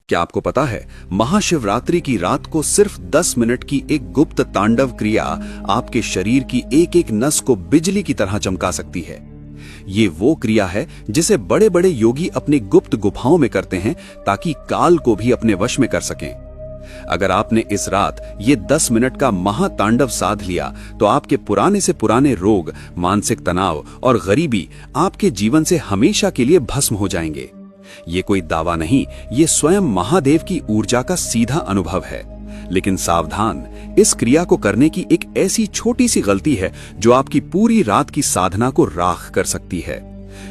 क्या आपको पता है, महाशिवरात्रि की रात को सिर्फ 10 मिनट की एक गुप्त तांडव क्रिया आपके शरीर की एक एक नस को बिजली की तरह चमका सकती है। ये वो क्रिया है जिसे बड़े बड़े योगी अपनी गुप्त गुफाओं में करते हैं ताकि काल को भी अपने वश में कर सकें। अगर आपने इस रात ये 10 मिनट का महातांडव साध लिया तो आपके पुराने से पुराने रोग, मानसिक तनाव और गरीबी आपके जीवन से हमेशा के लिए भस्म हो जाएंगे। ये कोई दावा नहीं, ये स्वयं महादेव की ऊर्जा का सीधा अनुभव है। लेकिन सावधान, इस क्रिया को करने की एक ऐसी छोटी सी गलती है जो आपकी पूरी रात की साधना को राख कर सकती है।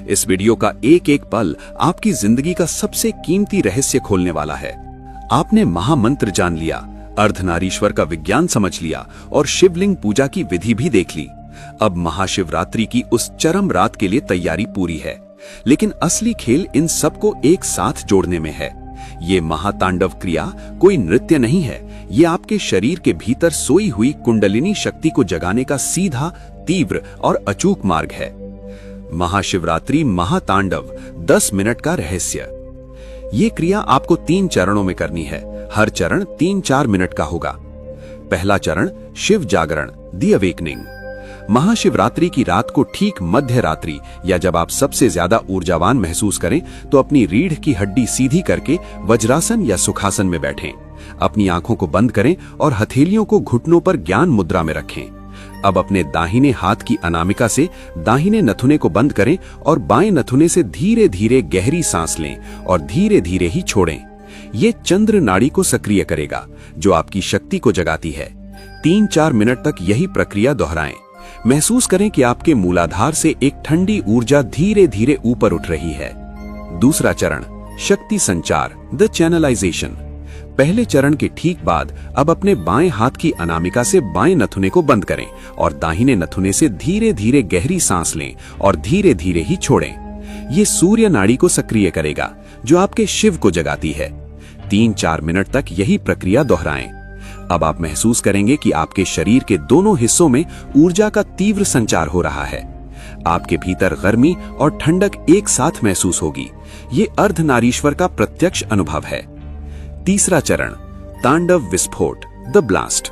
इस वीडियो का एक एक पल आपकी जिंदगी का सबसे कीमती रहस्य खोलने वाला है। आपने महामंत्र जान लिया, अर्धनारीश्वर का विज्ञान समझ लिया और शिवलिंग पूजा की विधि भी देख ली। अब महाशिवरात्रि की उस चरम रात के लिए तैयारी पूरी है। लेकिन असली खेल इन सबको एक साथ जोड़ने में है। ये महातांडव क्रिया कोई नृत्य नहीं है, ये आपके शरीर के भीतर सोई हुई कुंडलिनी शक्ति को जगाने का सीधा, तीव्र और अचूक मार्ग है। महाशिवरात्रि महातांडव 10 मिनट का रहस्य। ये क्रिया आपको 3 चरणों में करनी है। हर चरण 3-4 मिनट का होगा। पहला चरण, शिव जागरण, दी अवेकनिंग। महाशिवरात्रि की रात को ठीक मध्य रात्रि या जब आप सबसे ज्यादा ऊर्जावान महसूस करें तो अपनी रीढ़ की हड्डी सीधी करके वज्रासन या सुखासन में बैठें। अपनी आंखों को बंद करें और हथेलियों को घुटनों पर ज्ञान मुद्रा में रखें। अब अपने दाहिने हाथ की अनामिका से दाहिने नथुने को बंद करें और बाएं नथुने से धीरे धीरे गहरी सांस लें और धीरे धीरे ही छोड़ें। ये चंद्र नाड़ी को सक्रिय करेगा जो आपकी शक्ति को जगाती है। 3-4 मिनट तक यही प्रक्रिया दोहराएं। महसूस करें कि आपके मूलाधार से एक ठंडी ऊर्जा धीरे धीरे ऊपर उठ रही है। दूसरा चरण, शक्ति संचार, द चैनलाइजेशन। पहले चरण के ठीक बाद अब अपने बाएं हाथ की अनामिका से बाएं नथुने को बंद करें और दाहिने नथुने से धीरे धीरे गहरी सांस लें और धीरे धीरे ही छोड़ें। ये सूर्य नाड़ी को सक्रिय करेगा जो आपके शिव को जगाती है। 3-4 मिनट तक यही प्रक्रिया दोहराएं। अब आप महसूस करेंगे कि आपके शरीर के दोनों हिस्सों में ऊर्जा का तीव्र संचार हो रहा है। आपके भीतर गर्मी और ठंडक एक साथ महसूस होगी। ये अर्धनारीश्वर का प्रत्यक्ष अनुभव है। तीसरा चरण, तांडव विस्फोट, द ब्लास्ट।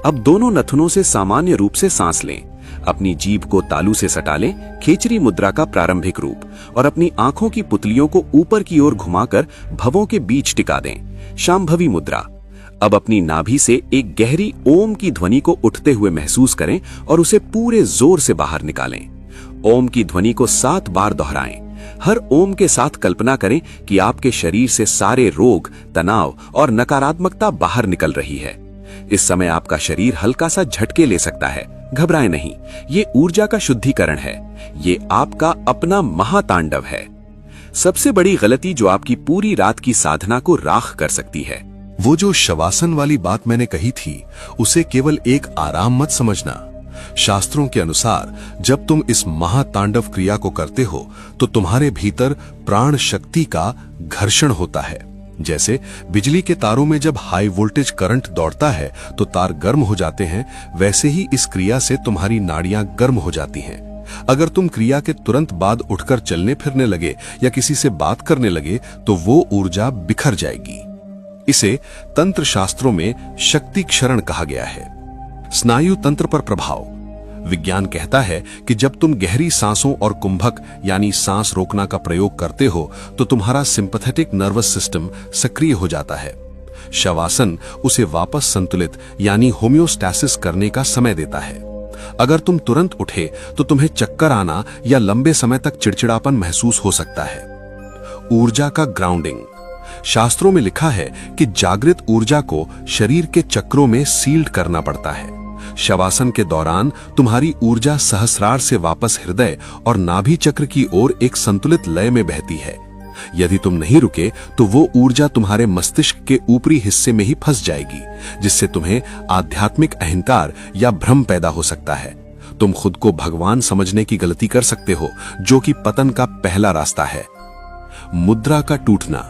अब दोनों नथुनों से सामान्य रूप से सांस लें। अपनी जीभ को तालू से सटा लें, खेचरी मुद्रा का प्रारंभिक रूप, और अपनी आंखों की पुतलियों को ऊपर की ओर घुमाकर भवों के बीच टिका दें, शांभवी मुद्रा। अब अपनी नाभि से एक गहरी ओम की ध्वनि को उठते हुए महसूस करें और उसे पूरे जोर से बाहर निकालें। ओम की ध्वनि को 7 बार दोहराएं। हर ओम के साथ कल्पना करें कि आपके शरीर से सारे रोग, तनाव और नकारात्मकता बाहर निकल रही है। इस समय आपका शरीर हल्का सा झटके ले सकता है, घबराएं नहीं। ये ऊर्जा का शुद्धिकरण है। ये आपका अपना महातांडव है। सबसे बड़ी गलती जो आपकी पूरी रात की साधना को राख कर सकती है, वो जो शवासन वाली बात मैंने कही थी, उसे केवल एक आराम मत समझना। शास्त्रों के अनुसार जब तुम इस महातांडव क्रिया को करते हो तो तुम्हारे भीतर प्राण शक्ति का घर्षण होता है। जैसे बिजली के तारों में जब हाई वोल्टेज करंट दौड़ता है तो तार गर्म हो जाते हैं, वैसे ही इस क्रिया से तुम्हारी नाड़ियां गर्म हो जाती हैं। अगर तुम क्रिया के तुरंत बाद उठकर चलने फिरने लगे या किसी से बात करने लगे तो वो ऊर्जा बिखर जाएगी। इसे तंत्र शास्त्रों में शक्ति क्षरण कहा गया है। स्नायु तंत्र पर प्रभाव। विज्ञान कहता है कि जब तुम गहरी सांसों और कुंभक यानी सांस रोकना का प्रयोग करते हो तो तुम्हारा सिंपैथेटिक नर्वस सिस्टम सक्रिय हो जाता है। शवासन उसे वापस संतुलित यानी होम्योस्टैसिस करने का समय देता है। अगर तुम तुरंत उठे तो तुम्हें चक्कर आना या लंबे समय तक चिड़चिड़ापन महसूस हो सकता है। ऊर्जा का ग्राउंडिंग। शास्त्रों में लिखा है कि जागृत ऊर्जा को शरीर के चक्रों में सील्ड करना पड़ता है। शवासन के दौरान तुम्हारी ऊर्जा सहस्रार से वापस हृदय और नाभि चक्र की ओर एक संतुलित लय में बहती है। यदि तुम नहीं रुके तो वो ऊर्जा तुम्हारे मस्तिष्क के ऊपरी हिस्से में ही फंस जाएगी, जिससे तुम्हें आध्यात्मिक अहंकार या भ्रम पैदा हो सकता है। तुम खुद को भगवान समझने की गलती कर सकते हो, जो कि पतन का पहला रास्ता है। मुद्रा का टूटना।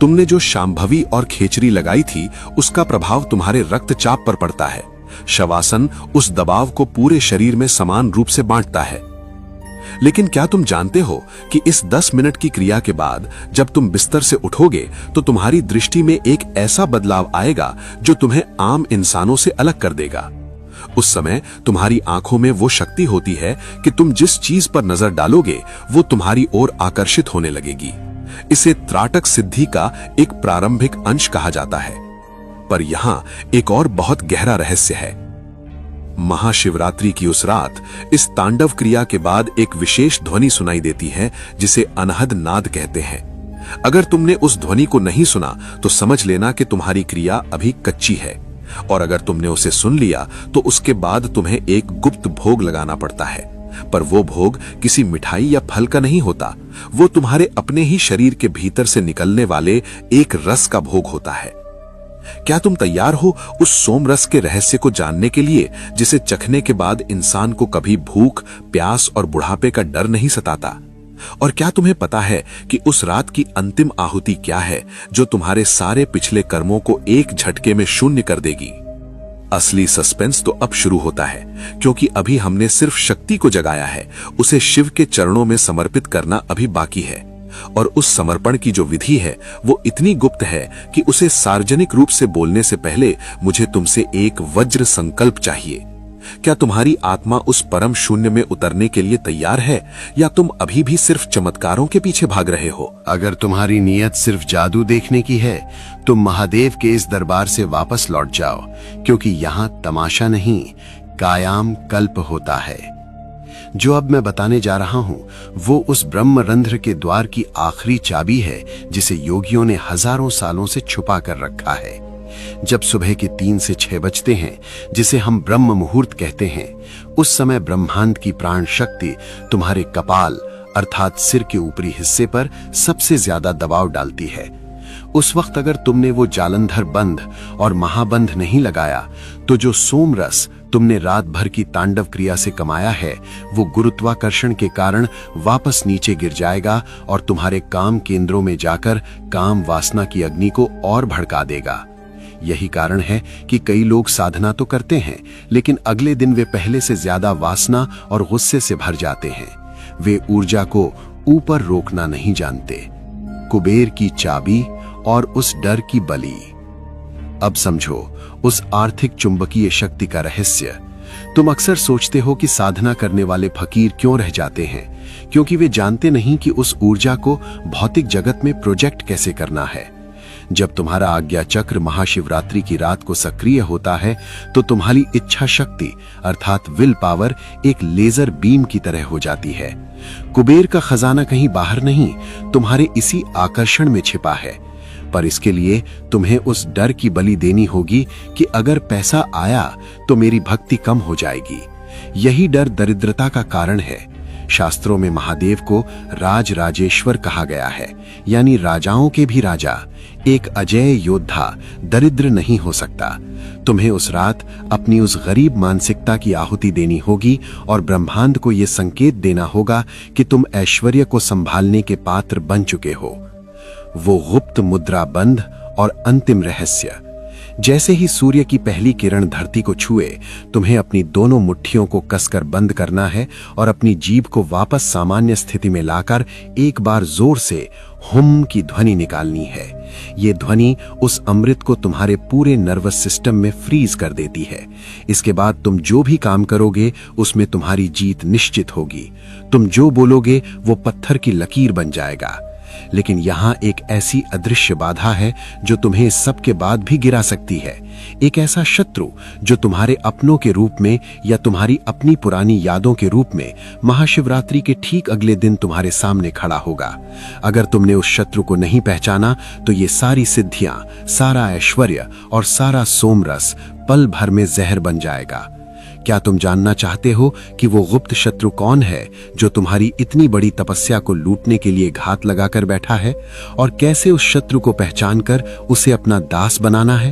तुमने जो शांभवी और खेचरी लगाई थी उसका प्रभाव तुम्हारे रक्तचाप पर पड़ता है। शवासन उस दबाव को पूरे शरीर में समान रूप से बांटता है। लेकिन क्या तुम जानते हो कि इस 10 मिनट की क्रिया के बाद जब तुम बिस्तर से उठोगे तो तुम्हारी दृष्टि में एक ऐसा बदलाव आएगा जो तुम्हें आम इंसानों से अलग कर देगा। उस समय तुम्हारी आंखों में वो शक्ति होती है कि तुम जिस चीज पर नजर डालोगे वो तुम्हारी ओर आकर्षित होने लगेगी। इसे त्राटक सिद्धि का एक प्रारंभिक अंश कहा जाता है। पर यहां एक और बहुत गहरा रहस्य है। महाशिवरात्रि की उस रात इस तांडव क्रिया के बाद एक विशेष ध्वनि सुनाई देती है जिसे अनहद नाद कहते हैं। अगर तुमने उस ध्वनि को नहीं सुना तो समझ लेना कि तुम्हारी क्रिया अभी कच्ची है, और अगर तुमने उसे सुन लिया तो उसके बाद तुम्हें एक गुप्त भोग लगाना पड़ता है। पर वो भोग किसी मिठाई या फल का नहीं होता, वो तुम्हारे अपने ही शरीर के भीतर से निकलने वाले एक रस का भोग होता है। क्या तुम तैयार हो उस सोम रस के रहस्य को जानने के लिए जिसे चखने के बाद इंसान को कभी भूख, प्यास और बुढ़ापे का डर नहीं सताता? और क्या तुम्हें पता है कि उस रात की अंतिम आहुति क्या है जो तुम्हारे सारे पिछले कर्मों को एक झटके में शून्य कर देगी? असली सस्पेंस तो अब शुरू होता है, क्योंकि अभी हमने सिर्फ शक्ति को जगाया है, उसे शिव के चरणों में समर्पित करना अभी बाकी है। और उस समर्पण की जो विधि है वो इतनी गुप्त है कि उसे सार्वजनिक रूप से बोलने से पहले मुझे तुमसे एक वज्र संकल्प चाहिए। क्या तुम्हारी आत्मा उस परम शून्य में उतरने के लिए तैयार है, या तुम अभी भी सिर्फ चमत्कारों के पीछे भाग रहे हो? अगर तुम्हारी नीयत सिर्फ जादू देखने की है तो महादेव के इस दरबार से वापस लौट जाओ, क्योंकि यहाँ तमाशा नहीं, कायाम कल्प होता है। जो अब मैं बताने जा रहा हूं वो उस ब्रह्मरंध्र के द्वार की आखिरी चाबी है जिसे योगियों ने हजारों सालों से छुपा कर रखा है। जब सुबह के 3 से 6 बजते हैं, जिसे हम ब्रह्म मुहूर्त कहते हैं, उस समय ब्रह्मांड की प्राण शक्ति तुम्हारे कपाल अर्थात सिर के ऊपरी हिस्से पर सबसे ज्यादा दबाव डालती है। उस वक्त अगर तुमने वो जालंधर बंध और महाबंध नहीं लगाया तो जो सोम रस तुमने रात भर की तांडव क्रिया से कमाया है वो गुरुत्वाकर्षण के कारण वापस नीचे गिर जाएगा और तुम्हारे काम केंद्रों में जाकर काम वासना की अग्नि को और भड़का देगा। यही कारण है कि कई लोग साधना तो करते हैं लेकिन अगले दिन वे पहले से ज्यादा वासना और गुस्से से भर जाते हैं। वे ऊर्जा को ऊपर रोकना नहीं जानते। कुबेर की चाबी और उस डर की बलि। अब समझो उस आर्थिक चुंबकीय शक्ति का रहस्य। तुम अक्सर सोचते हो कि साधना करने वाले फकीर क्यों रह जाते हैं, क्योंकि वे जानते नहीं कि उस ऊर्जा को भौतिक जगत में प्रोजेक्ट कैसे करना है। जब तुम्हारा आज्ञा चक्र महाशिवरात्रि की रात को सक्रिय होता है तो तुम्हारी इच्छा शक्ति अर्थात विल पावर एक लेजर बीम की तरह हो जाती है। कुबेर का खजाना कहीं बाहर नहीं, तुम्हारे इसी आकर्षण में छिपा है। पर इसके लिए तुम्हें उस डर की बलि देनी होगी कि अगर पैसा आया तो मेरी भक्ति कम हो जाएगी। यही डर दरिद्रता का कारण है। शास्त्रों में महादेव को राज राजेश्वर कहा गया है, यानी राजाओं के भी राजा। एक अजय योद्धा दरिद्र नहीं हो सकता। तुम्हें उस रात अपनी उस गरीब मानसिकता की आहुति देनी होगी और ब्रह्मांड को यह संकेत देना होगा कि तुम ऐश्वर्य को संभालने के पात्र बन चुके हो। वो गुप्त मुद्रा बंध और अंतिम रहस्य। जैसे ही सूर्य की पहली किरण धरती को छुए, तुम्हें अपनी दोनों मुट्ठियों को कसकर बंद करना है और अपनी जीभ को वापस सामान्य स्थिति में लाकर एक बार जोर से हुम की ध्वनि निकालनी है। ये ध्वनि उस अमृत को तुम्हारे पूरे नर्वस सिस्टम में फ्रीज कर देती है। इसके बाद तुम जो भी काम करोगे उसमें तुम्हारी जीत निश्चित होगी। तुम जो बोलोगे वो पत्थर की लकीर बन जाएगा। लेकिन यहां एक ऐसी अदृश्य बाधा है जो तुम्हें इस सब के बाद भी गिरा सकती है। एक ऐसा शत्रु जो तुम्हारे अपनों के रूप में या तुम्हारी अपनी पुरानी यादों के रूप में महाशिवरात्रि के ठीक अगले दिन तुम्हारे सामने खड़ा होगा। अगर तुमने उस शत्रु को नहीं पहचाना तो ये सारी सिद्धियां, सारा ऐश्वर्य और सारा सोमरस पल भर में जहर बन जाएगा। क्या तुम जानना चाहते हो कि वो गुप्त शत्रु कौन है जो तुम्हारी इतनी बड़ी तपस्या को लूटने के लिए घात लगाकर बैठा है, और कैसे उस शत्रु को पहचानकर उसे अपना दास बनाना है?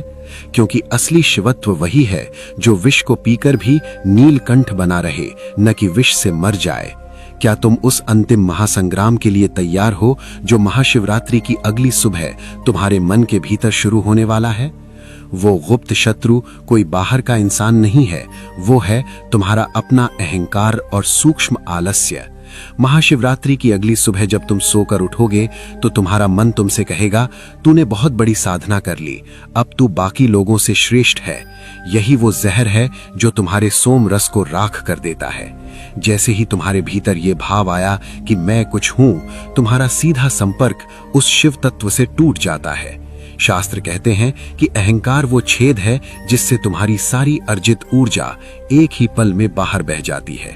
क्योंकि असली शिवत्व वही है जो विष को पीकर भी नीलकंठ बना रहे, न कि विष से मर जाए। क्या तुम उस अंतिम महासंग्राम के लिए तैयार हो जो महाशिवरात्रि की अगली सुबह तुम्हारे मन के भीतर शुरू होने वाला है? वो गुप्त शत्रु कोई बाहर का इंसान नहीं है, वो है तुम्हारा अपना अहंकार और सूक्ष्म आलस्य। महाशिवरात्रि की अगली सुबह जब तुम सोकर उठोगे तो तुम्हारा मन तुमसे कहेगा, तूने बहुत बड़ी साधना कर ली, अब तू बाकी लोगों से श्रेष्ठ है। यही वो जहर है जो तुम्हारे सोम रस को राख कर देता है। जैसे ही तुम्हारे भीतर ये भाव आया कि मैं कुछ हूं, तुम्हारा सीधा संपर्क उस शिव तत्व से टूट जाता है। शास्त्र कहते हैं कि अहंकार वो छेद है जिससे तुम्हारी सारी अर्जित ऊर्जा एक ही पल में बाहर बह जाती है।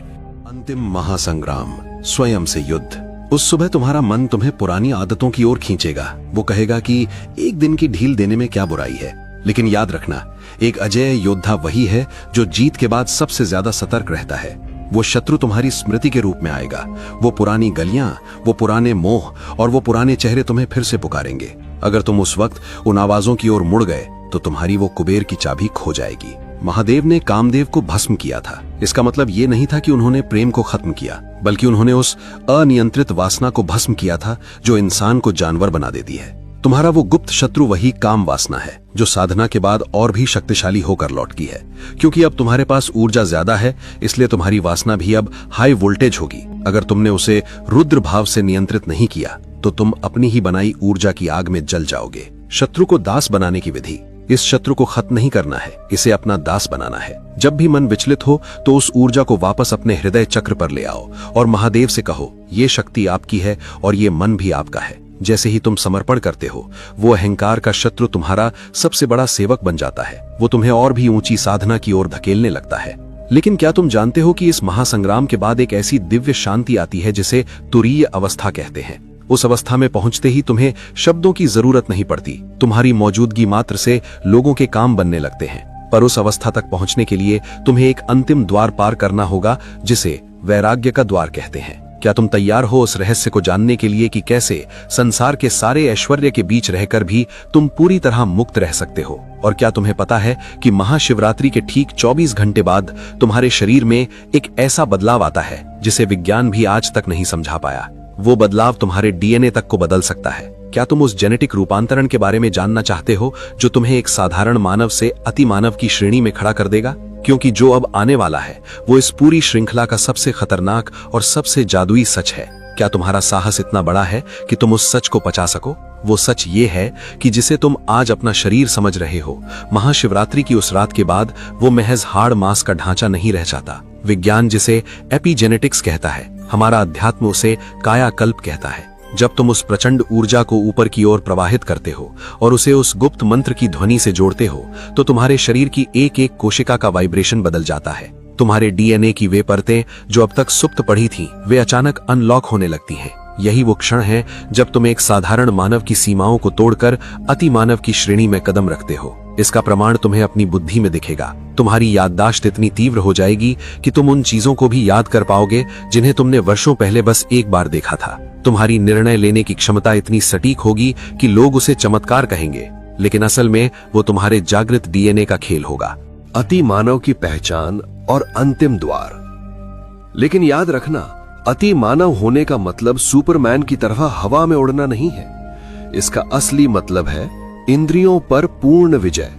अंतिम महासंग्राम, स्वयं से युद्ध। उस सुबह तुम्हारा मन तुम्हें पुरानी आदतों की ओर खींचेगा। वो कहेगा कि एक दिन की ढील देने में क्या बुराई है। लेकिन याद रखना, एक अजय योद्धा वही है जो जीत के बाद सबसे ज्यादा सतर्क रहता है। वो शत्रु तुम्हारी स्मृति के रूप में आएगा। वो पुरानी गलियां, वो पुराने मोह और वो पुराने चेहरे तुम्हें फिर से पुकारेंगे। अगर तुम उस वक्त उन आवाजों की ओर मुड़ गए तो तुम्हारी वो कुबेर की चाबी खो जाएगी। महादेव ने कामदेव को भस्म किया था। इसका मतलब ये नहीं था कि उन्होंने प्रेम को खत्म किया, बल्कि उन्होंने उस अनियंत्रित वासना को भस्म किया था जो इंसान को जानवर बना देती है। तुम्हारा वो गुप्त शत्रु वही काम वासना है जो साधना के बाद और भी शक्तिशाली होकर लौटती है। क्योंकि अब तुम्हारे पास ऊर्जा ज्यादा है, इसलिए तुम्हारी वासना भी अब हाई वोल्टेज होगी। अगर तुमने उसे रुद्र भाव से नियंत्रित नहीं किया तो तुम अपनी ही बनाई ऊर्जा की आग में जल जाओगे। शत्रु को दास बनाने की विधि, इस शत्रु को खत्म नहीं करना है, इसे अपना दास बनाना है। जब भी मन विचलित हो तो उस ऊर्जा को वापस अपने हृदय चक्र पर ले आओ और महादेव से कहो, ये शक्ति आपकी है और ये मन भी आपका है। जैसे ही तुम समर्पण करते हो, वो अहंकार का शत्रु तुम्हारा सबसे बड़ा सेवक बन जाता है। वो तुम्हें और भी ऊंची साधना की ओर धकेलने लगता है। लेकिन क्या तुम जानते हो कि इस महासंग्राम के बाद एक ऐसी दिव्य शांति आती है जिसे तुरीय अवस्था कहते हैं। उस अवस्था में पहुंचते ही तुम्हें शब्दों की जरूरत नहीं पड़ती। तुम्हारी मौजूदगी मात्र से लोगों के काम बनने लगते हैं। पर उस अवस्था तक पहुंचने के लिए तुम्हें एक अंतिम द्वार पार करना होगा जिसे वैराग्य का द्वार कहते हैं। क्या तुम तैयार हो उस रहस्य को जानने के लिए कि कैसे संसार के सारे ऐश्वर्य के बीच रहकर भी तुम पूरी तरह मुक्त रह सकते हो? और क्या तुम्हें पता है कि महाशिवरात्रि के ठीक 24 घंटे बाद तुम्हारे शरीर में एक ऐसा बदलाव आता है जिसे विज्ञान भी आज तक नहीं समझा पाया। वो बदलाव तुम्हारे डीएनए तक को बदल सकता है। क्या तुम उस जेनेटिक रूपांतरण के बारे में जानना चाहते हो जो तुम्हें एक साधारण मानव से अति मानव की श्रेणी में खड़ा कर देगा? क्योंकि जो अब आने वाला है वो इस पूरी श्रृंखला का सबसे खतरनाक और सबसे जादुई सच है। क्या तुम्हारा साहस इतना बड़ा है कि तुम उस सच को पचा सको? वो सच ये है कि जिसे तुम आज अपना शरीर समझ रहे हो, महाशिवरात्रि की उस रात के बाद वो महज हाड़ मांस का ढांचा नहीं रह जाता। विज्ञान जिसे एपिजेनेटिक्स कहता है, हमारा अध्यात्म उसे कायाकल्प कहता है। जब तुम उस प्रचंड ऊर्जा को ऊपर की ओर प्रवाहित करते हो और उसे उस गुप्त मंत्र की ध्वनि से जोड़ते हो तो तुम्हारे शरीर की एक एक कोशिका का वाइब्रेशन बदल जाता है। तुम्हारे डीएनए की वे परतें जो अब तक सुप्त पड़ी थीं, वे अचानक अनलॉक होने लगती हैं। यही वो क्षण है जब तुम एक साधारण मानव की सीमाओं को तोड़कर अति मानव की श्रेणी में कदम रखते हो। इसका प्रमाण तुम्हें अपनी बुद्धि में दिखेगा। तुम्हारी याददाश्त इतनी तीव्र हो जाएगी कि तुम उन चीजों को भी याद कर पाओगे जिन्हें तुमने वर्षों पहले बस एक बार देखा था। तुम्हारी निर्णय लेने की क्षमता इतनी सटीक होगी कि लोग उसे चमत्कार कहेंगे, लेकिन असल में वो तुम्हारे जागृत डीएनए का खेल होगा। अति मानव की पहचान और अंतिम द्वार। लेकिन याद रखना, अति मानव होने का मतलब सुपरमैन की तरह हवा में उड़ना नहीं है। इसका असली मतलब है इंद्रियों पर पूर्ण विजय।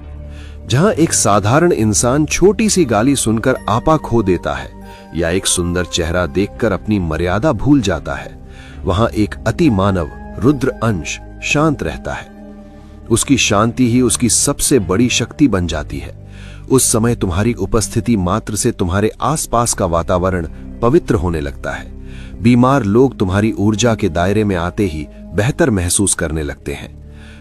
जहां एक साधारण इंसान छोटी सी गाली सुनकर आपा खो देता है या एक सुंदर चेहरा देखकर अपनी मर्यादा भूल जाता है, वहां एक अति मानव रुद्र अंश शांत रहता है। उसकी शांति ही उसकी सबसे बड़ी शक्ति बन जाती है। उस समय तुम्हारी उपस्थिति मात्र से तुम्हारे आसपास का वातावरण पवित्र होने लगता है। बीमार लोग तुम्हारी ऊर्जा के दायरे में आते ही बेहतर महसूस करने लगते हैं।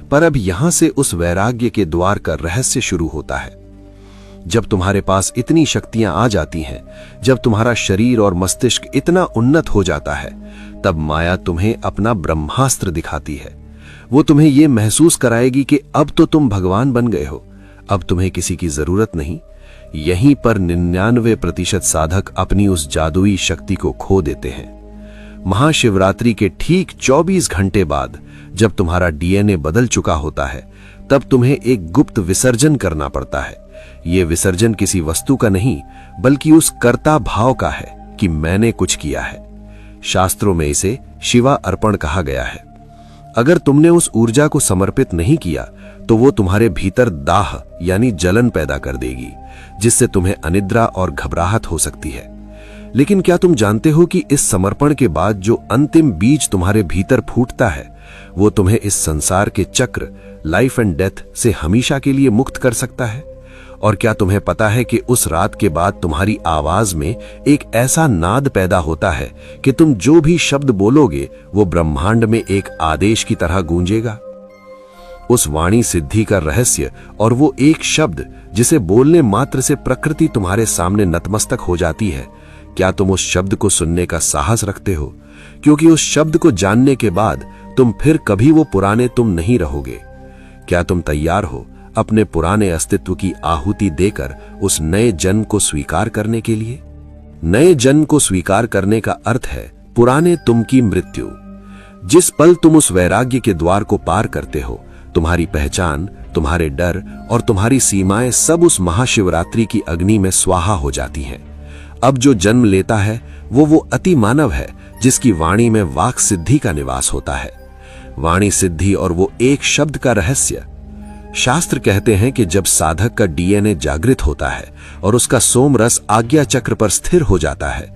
पर अब यहां से उस वैराग्य के द्वार का रहस्य शुरू होता है। जब तुम्हारे पास इतनी शक्तियां आ जाती हैं, जब तुम्हारा शरीर और मस्तिष्क इतना उन्नत हो जाता है, तब माया तुम्हें अपना ब्रह्मास्त्र दिखाती है। वो तुम्हें यह महसूस कराएगी कि अब तो तुम भगवान बन गए हो, अब तुम्हें किसी की जरूरत नहीं। यहीं पर 99% साधक अपनी उस जादुई शक्ति को खो देते हैं। महाशिवरात्रि के ठीक 24 घंटे बाद जब तुम्हारा डीएनए बदल चुका होता है, तब तुम्हें एक गुप्त विसर्जन करना पड़ता है। यह विसर्जन किसी वस्तु का नहीं, बल्कि उस कर्ता भाव का है कि मैंने कुछ किया है। शास्त्रों में इसे शिवा अर्पण कहा गया है। अगर तुमने उस ऊर्जा को समर्पित नहीं किया तो वो तुम्हारे भीतर दाह यानी जलन पैदा कर देगी, जिससे तुम्हें अनिद्रा और घबराहट हो सकती है। लेकिन क्या तुम जानते हो कि इस समर्पण के बाद जो अंतिम बीज तुम्हारे भीतर फूटता है वो तुम्हें इस संसार के चक्र, लाइफ एंड डेथ से हमेशा के लिए मुक्त कर सकता है? और क्या तुम्हें पता है कि उस रात के बाद तुम्हारी आवाज में एक ऐसा नाद पैदा होता है कि तुम जो भी शब्द बोलोगे वो ब्रह्मांड में एक आदेश की तरह गूंजेगा? उस वाणी सिद्धि का रहस्य और वो एक शब्द जिसे बोलने मात्र से प्रकृति तुम्हारे सामने नतमस्तक हो जाती है, क्या तुम उस शब्द को सुनने का साहस रखते हो? क्योंकि उस शब्द को जानने के बाद तुम फिर कभी वो पुराने तुम नहीं रहोगे। क्या तुम तैयार हो अपने पुराने अस्तित्व की आहुति देकर उस नए जन्म को स्वीकार करने के लिए? नए जन्म को स्वीकार करने का अर्थ है पुराने तुम की मृत्यु। जिस पल तुम उस वैराग्य के द्वार को पार करते हो, तुम्हारी पहचान, तुम्हारे डर और तुम्हारी सीमाएं सब उस महाशिवरात्रि की अग्नि में स्वाहा हो जाती हैं। अब जो जन्म लेता है वो अति मानव है जिसकी वाणी में वाक सिद्धि का निवास होता है। वाणी सिद्धि और वो एक शब्द का रहस्य। शास्त्र कहते हैं कि जब साधक का डीएनए जागृत होता है और उसका सोम रस आज्ञा चक्र पर स्थिर हो जाता है,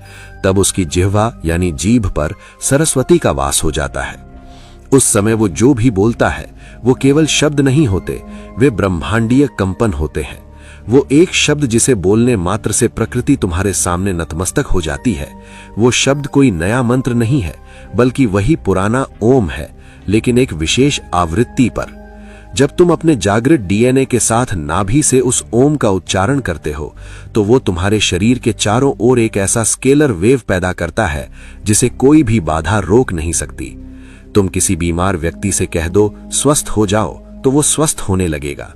तब उसकी जिह्वा यानी जीभ पर सरस्वती का वास हो जाता है। उस समय वो जो भी बोलता है वो केवल शब्द नहीं होते, वे ब्रह्मांडीय कंपन होते हैं। वो एक शब्द जिसे बोलने मात्र से प्रकृति तुम्हारे सामने नतमस्तक हो जाती है, वो शब्द कोई नया मंत्र नहीं है, बल्कि वही पुराना ओम है, लेकिन एक विशेष आवृत्ति पर। जब तुम अपने जागृत डीएनए के साथ नाभि से उस ओम का उच्चारण करते हो, तो वो तुम्हारे शरीर के चारों ओर एक ऐसा स्केलर वेव पैदा करता है जिसे कोई भी बाधा रोक नहीं सकती। तुम किसी बीमार व्यक्ति से कह दो स्वस्थ हो जाओ, तो वो स्वस्थ होने लगेगा।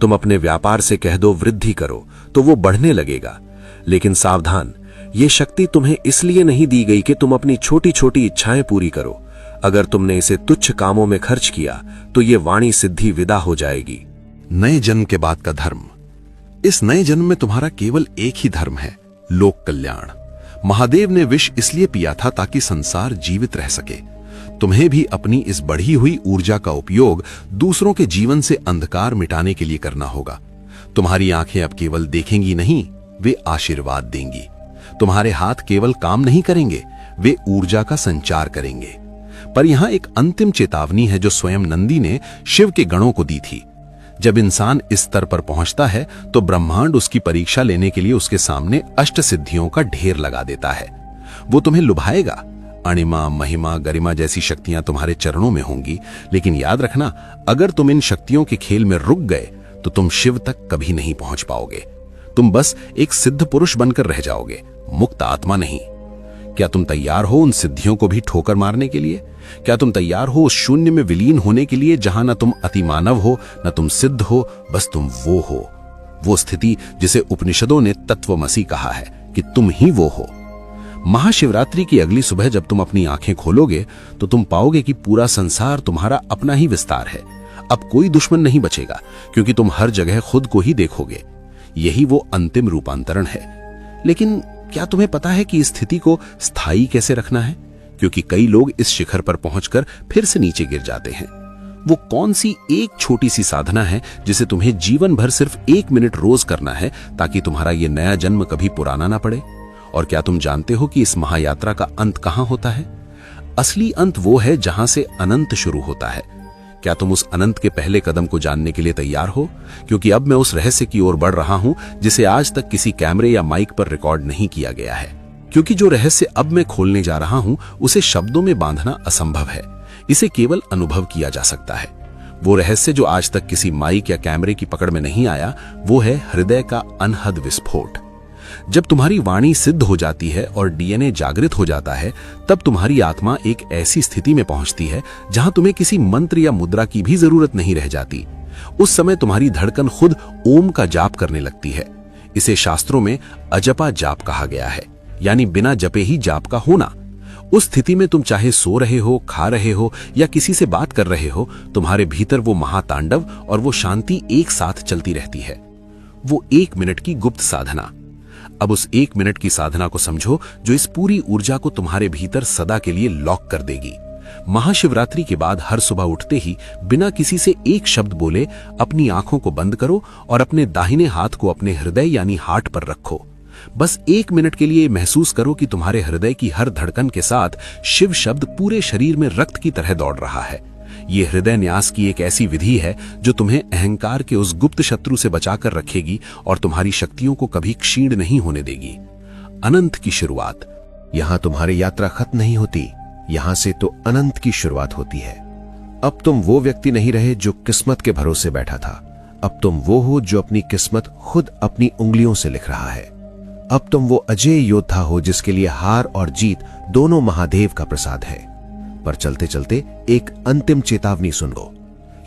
तुम अपने व्यापार से कह दो वृद्धि करो, तो वो बढ़ने लगेगा। लेकिन सावधान, ये शक्ति तुम्हें इसलिए नहीं दी गई कि तुम अपनी छोटी छोटी इच्छाएं पूरी करो। अगर तुमने इसे तुच्छ कामों में खर्च किया तो ये वाणी सिद्धि विदा हो जाएगी। नए जन्म के बाद का धर्म। इस नए जन्म में तुम्हारा केवल एक ही धर्म है, लोक कल्याण। महादेव ने विष इसलिए पिया था ताकि संसार जीवित रह सके। तुम्हें भी अपनी इस बढ़ी हुई ऊर्जा का उपयोग दूसरों के जीवन से अंधकार मिटाने के लिए करना होगा। तुम्हारी आंखें अब केवल देखेंगी नहीं, वे आशीर्वाद देंगी। तुम्हारे हाथ केवल काम नहीं करेंगे, वे ऊर्जा का संचार करेंगे। पर यहां एक अंतिम चेतावनी है जो स्वयं नंदी ने शिव के गणों को दी थी। जब इंसान इस स्तर पर पहुंचता है तो ब्रह्मांड उसकी परीक्षा लेने के लिए उसके सामने अष्ट सिद्धियों का ढेर लगा देता है। वो तुम्हें लुभाएगा। अणिमा, महिमा, गरिमा जैसी शक्तियां तुम्हारे चरणों में होंगी, लेकिन याद रखना, अगर तुम इन शक्तियों के खेल में रुक गए तो तुम शिव तक कभी नहीं पहुंच पाओगे। तुम बस एक सिद्ध पुरुष बनकर रह जाओगे, मुक्त आत्मा नहीं। क्या तुम तैयार हो उन सिद्धियों को भी ठोकर मारने के लिए? क्या तुम तैयार हो उस शून्य में विलीन होने के लिए जहां न तुम अतिमानव हो, न तुम सिद्ध हो, बस तुम वो हो, वो स्थिति जिसे उपनिषदों ने तत्वमसि कहा है कि तुम ही वो हो। महाशिवरात्रि की अगली सुबह जब तुम अपनी आंखें खोलोगे तो तुम पाओगे कि पूरा संसार तुम्हारा अपना ही विस्तार है। अब कोई दुश्मन नहीं बचेगा, क्योंकि तुम हर जगह खुद को ही देखोगे। यही वो अंतिम रूपांतरण है। लेकिन क्या तुम्हें पता है कि इस स्थिति को स्थायी कैसे रखना है? क्योंकि कई लोग इस शिखर पर पहुंचकर फिर से नीचे गिर जाते हैं। वो कौन सी एक छोटी सी साधना है जिसे तुम्हें जीवन भर सिर्फ 1 मिनट रोज करना है ताकि तुम्हारा ये नया जन्म कभी पुराना ना पड़े? और क्या तुम जानते हो कि इस महायात्रा का अंत कहां होता है? असली अंत वो है जहां से अनंत शुरू होता है। क्या तुम उस अनंत के पहले कदम को जानने के लिए तैयार हो? क्योंकि अब मैं उस रहस्य की ओर बढ़ रहा हूं जिसे आज तक किसी कैमरे या माइक पर रिकॉर्ड नहीं किया गया है। क्योंकि जो रहस्य अब मैं खोलने जा रहा हूं उसे शब्दों में बांधना असंभव है। इसे केवल अनुभव किया जा सकता है। वो रहस्य जो आज तक किसी माइक या कैमरे की पकड़ में नहीं आया, वो है हृदय का अनहद विस्फोट। जब तुम्हारी वाणी सिद्ध हो जाती है और डीएनए जागृत हो जाता है, तब तुम्हारी आत्मा एक ऐसी स्थिति में पहुंचती है जहां तुम्हें किसी मंत्र या मुद्रा की भी जरूरत नहीं रह जाती। उस समय तुम्हारी धड़कन खुद ओम का जाप करने लगती है। इसे शास्त्रों में अजपा जाप कहा गया है, यानी बिना जपे ही जाप का होना। उस स्थिति में तुम चाहे सो रहे हो, खा रहे हो या किसी से बात कर रहे हो, तुम्हारे भीतर वो महातांडव और वो शांति एक साथ चलती रहती है। वो 1 मिनट की गुप्त साधना। अब उस 1 मिनट की साधना को समझो जो इस पूरी ऊर्जा को तुम्हारे भीतर सदा के लिए लॉक कर देगी। महाशिवरात्रि के बाद हर सुबह उठते ही बिना किसी से एक शब्द बोले अपनी आंखों को बंद करो और अपने दाहिने हाथ को अपने हृदय यानी हार्ट पर रखो। बस 1 मिनट के लिए महसूस करो कि तुम्हारे हृदय की हर धड़कन के साथ शिव शब्द पूरे शरीर में रक्त की तरह दौड़ रहा है। ये हृदय न्यास की एक ऐसी विधि है जो तुम्हें अहंकार के उस गुप्त शत्रु से बचाकर रखेगी और तुम्हारी शक्तियों को कभी क्षीण नहीं होने देगी। अनंत की शुरुआत। यहां तुम्हारी यात्रा खत्म नहीं होती, यहां से तो अनंत की शुरुआत होती है। अब तुम वो व्यक्ति नहीं रहे जो किस्मत के भरोसे बैठा था। अब तुम वो हो जो अपनी किस्मत खुद अपनी उंगलियों से लिख रहा है। अब तुम वो अजय योद्धा हो जिसके लिए हार और जीत दोनों महादेव का प्रसाद है। पर चलते चलते एक अंतिम चेतावनी सुन लो।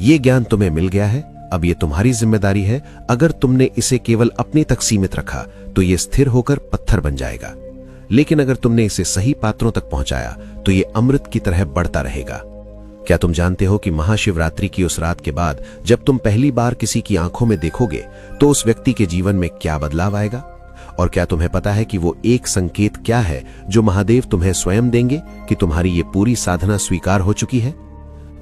ये ज्ञान तुम्हें मिल गया है, अब ये तुम्हारी जिम्मेदारी है। अगर तुमने इसे केवल अपने तक सीमित रखा तो ये स्थिर होकर पत्थर बन जाएगा, लेकिन अगर तुमने इसे सही पात्रों तक पहुंचाया तो ये अमृत की तरह बढ़ता रहेगा। क्या तुम जानते हो कि महाशिवरात्रि की उस रात के बाद जब तुम पहली बार किसी की आंखों में देखोगे तो उस व्यक्ति के जीवन में क्या बदलाव आएगा? और क्या तुम्हें पता है कि वो एक संकेत क्या है जो महादेव तुम्हें स्वयं देंगे कि तुम्हारी ये पूरी साधना स्वीकार हो चुकी है?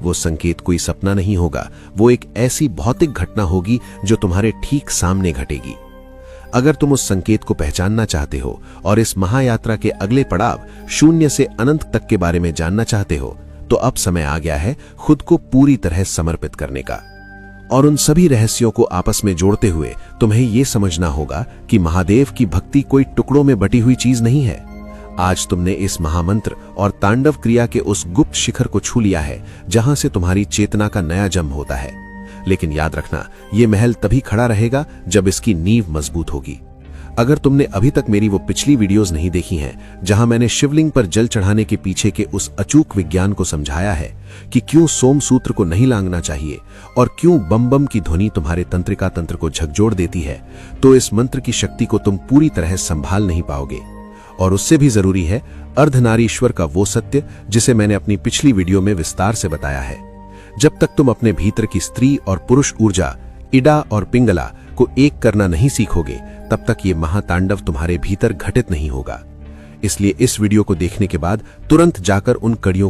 वो संकेत कोई सपना नहीं होगा, वो एक ऐसी भौतिक घटना होगी जो तुम्हारे ठीक सामने घटेगी। अगर तुम उस संकेत को पहचानना चाहते हो और इस महायात्रा के अगले पड़ाव शून्य से अनंत तक के बारे में जानना चाहते हो तो अब समय आ गया है खुद को पूरी तरह समर्पित करने का। और उन सभी रहस्यों को आपस में जोड़ते हुए तुम्हें यह समझना होगा कि महादेव की भक्ति कोई टुकड़ों में बटी हुई चीज नहीं है। आज तुमने इस महामंत्र और तांडव क्रिया के उस गुप्त शिखर को छू लिया है जहां से तुम्हारी चेतना का नया जन्म होता है। लेकिन याद रखना, यह महल तभी खड़ा रहेगा जब इसकी नींव मजबूत होगी। अगर तुमने अभी तक मेरी वो पिछली वीडियोस नहीं देखी हैं जहां मैंने शिवलिंग पर जल चढ़ाने के पीछे के उस अचूक विज्ञान को समझाया है कि क्यों सोम सूत्र को नहीं लांघना चाहिए और क्यों बम बम की ध्वनि तुम्हारे तंत्रिका तंत्र को झकझोर देती है, तो इस मंत्र की शक्ति को तुम पूरी तरह संभाल नहीं पाओगे। और उससे भी जरूरी है अर्धनारीश्वर का वो सत्य जिसे मैंने अपनी पिछली वीडियो में विस्तार से बताया है। जब तक तुम अपने भीतर की स्त्री और पुरुष ऊर्जा इडा और पिंगला को एक करना नहीं सीखोगे तब तक ये महातांडव तुम्हारे भीतर घटित नहीं होगा। इसलिए इस वीडियो को देखने के बाद तुरंत जाकर उन कड़ियों